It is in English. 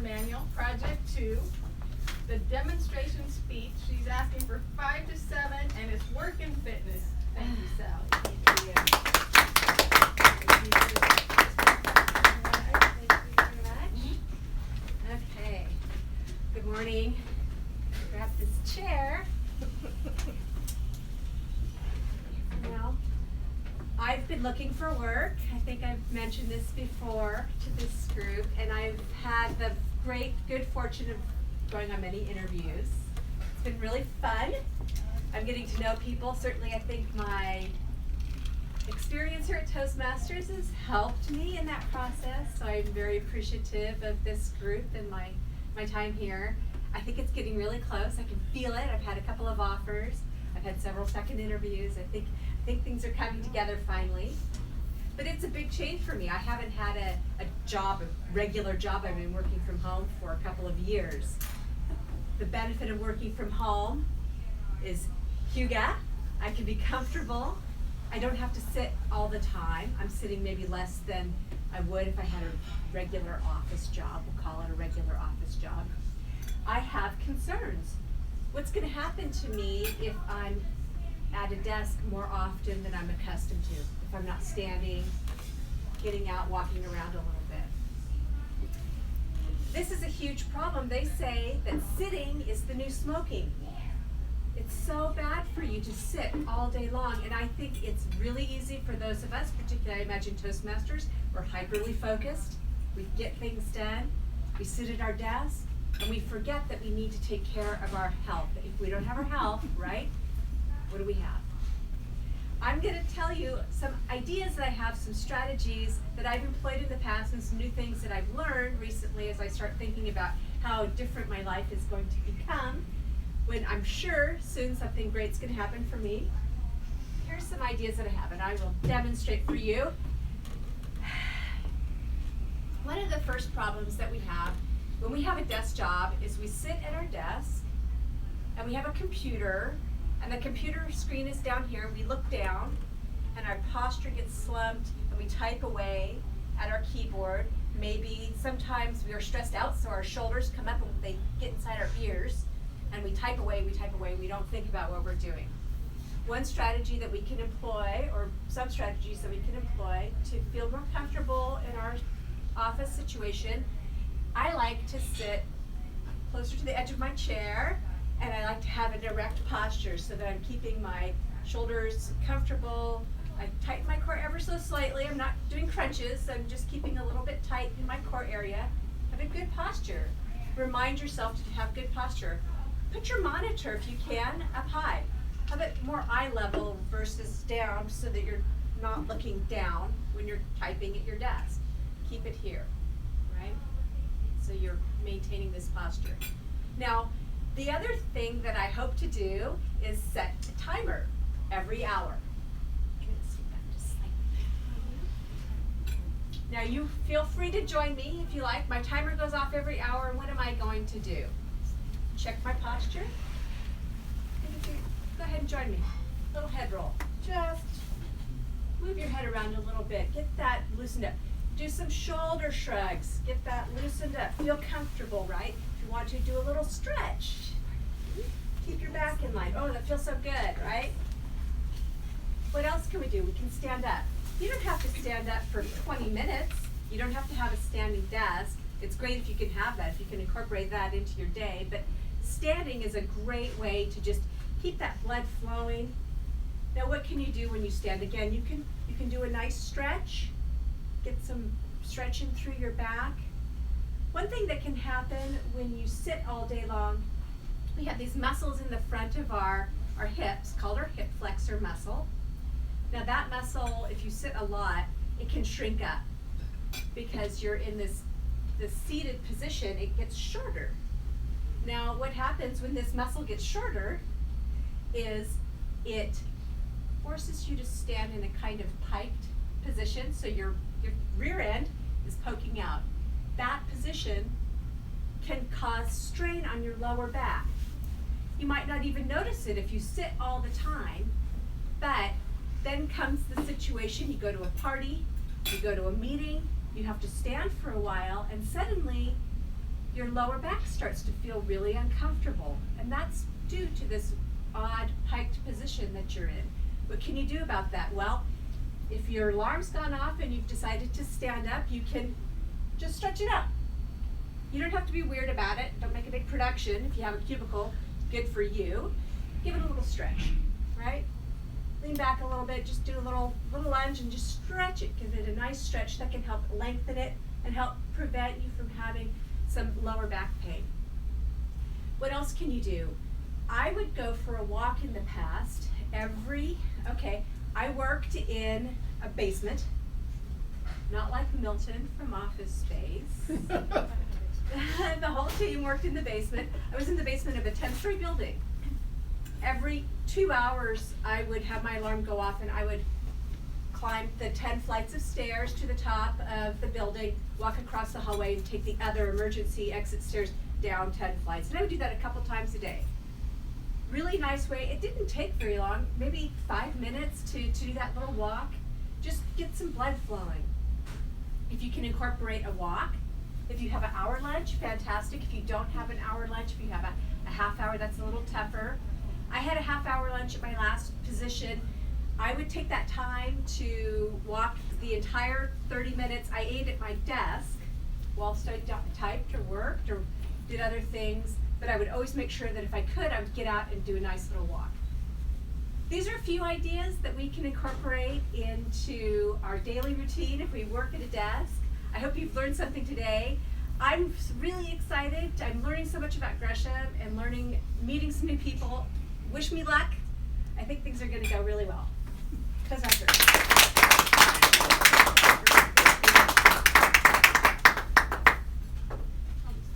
manual, project 2. The demonstration speech, she's asking for 5 to 7, and it's work and fitness. Thank you, Sally. Thank you. Thank you very much. Okay. Good morning. Grab this chair. Well, I've been looking for work. I think I've mentioned this before to this group, and I've had the good fortune of going on many interviews. It's been really fun. I'm getting to know people. Certainly, I think my experience here at Toastmasters has helped me in that process, so I'm very appreciative of this group and my time here. I think it's getting really close. I can feel it. I've had a couple of offers. I've had several second interviews. I think things are coming together finally. But it's a big change for me. I haven't had a regular job. I've been working from home for a couple of years. The benefit of working from home is Huga. I can be comfortable. I don't have to sit all the time. I'm sitting maybe less than I would if I had a regular office job. We'll call it a regular office job. I have concerns. What's going to happen to me if I'm at a desk more often than I'm accustomed to? If I'm not standing, getting out, walking around a little bit. This is a huge problem. They say that sitting is the new smoking. It's so bad for you to sit all day long, and I think it's really easy for those of us, particularly I imagine Toastmasters, we're hyperly focused, we get things done, we sit at our desk, and we forget that we need to take care of our health. If we don't have our health, right, what do we have? I'm going to tell you some ideas that I have, some strategies that I've employed in the past, and some new things that I've learned recently as I start thinking about how different my life is going to become when I'm sure soon something great's going to happen for me. Here's some ideas that I have, and I will demonstrate for you. One of the first problems that we have when we have a desk job is we sit at our desk, and we have a computer, and the computer screen is down here. We look down, and our posture gets slumped, and we type away at our keyboard. Maybe sometimes we are stressed out, so our shoulders come up and they get inside our ears, and we type away, we don't think about what we're doing. One strategy that we can employ, or some strategies that we can employ to feel more comfortable in our office situation, I like to sit closer to the edge of my chair, and I like to have an erect posture so that I'm keeping my shoulders comfortable. I tighten my core ever so slightly. I'm not doing crunches. I'm just keeping a little bit tight in my core area. Have a good posture. Remind yourself to have good posture. Put your monitor, if you can, up high. Have it more eye level versus down so that you're not looking down when you're typing at your desk. Keep it here, right? So you're maintaining this posture. Now, the other thing that I hope to do is set a timer every hour. Now you feel free to join me if you like. My timer goes off every hour, and what am I going to do? Check my posture. Go ahead and join me. Little head roll. Just move your head around a little bit. Get that loosened up. Do some shoulder shrugs. Get that loosened up. Feel comfortable, right? If you want to, do a little stretch. Keep your back in line. Oh, that feels so good, right? What else can we do? We can stand up. You don't have to stand up for 20 minutes. You don't have to have a standing desk. It's great if you can have that, if you can incorporate that into your day. But standing is a great way to just keep that blood flowing. Now, what can you do when you stand? Again, you can do a nice stretch. Get some stretching through your back. One thing that can happen when you sit all day long, we have these muscles in the front of our hips called our hip flexor muscle. Now that muscle, if you sit a lot, it can shrink up because you're in this seated position. It gets shorter. Now what happens when this muscle gets shorter is it forces you to stand in a kind of piked position, so your rear end is poking out. That position can cause strain on your lower back. You might not even notice it if you sit all the time, but then comes the situation, you go to a party, you go to a meeting, you have to stand for a while, and suddenly your lower back starts to feel really uncomfortable. And that's due to this odd piked position that you're in. What can you do about that? Well, if your alarm's gone off and you've decided to stand up, you can just stretch it up. You don't have to be weird about it. Don't make a big production. If you have a cubicle, good for you. Give it a little stretch, right? Lean back a little bit, just do a little lunge and just stretch it. Give it a nice stretch that can help lengthen it and help prevent you from having some lower back pain. What else can you do? I would go for a walk in the past I worked in a basement, not like Milton from Office Space. The whole team worked in the basement. I was in the basement of a 10-story building. Every 2 hours, I would have my alarm go off and I would climb the 10 flights of stairs to the top of the building, walk across the hallway and take the other emergency exit stairs down 10 flights. And I would do that a couple times a day. Really nice way. It didn't take very long, maybe 5 minutes to do that little walk. Just get some blood flowing. If you can incorporate a walk, if you have an hour lunch, fantastic. If you don't have an hour lunch, if you have a half hour, that's a little tougher. I had a half-hour lunch at my last position. I would take that time to walk the entire 30 minutes. I ate at my desk whilst I typed or worked or did other things, but I would always make sure that if I could, I would get out and do a nice little walk. These are a few ideas that we can incorporate into our daily routine if we work at a desk. I hope you've learned something today. I'm really excited. I'm learning so much about Gresham and meeting some new people. Wish me luck. I think things are going to go really well. Toastmasters.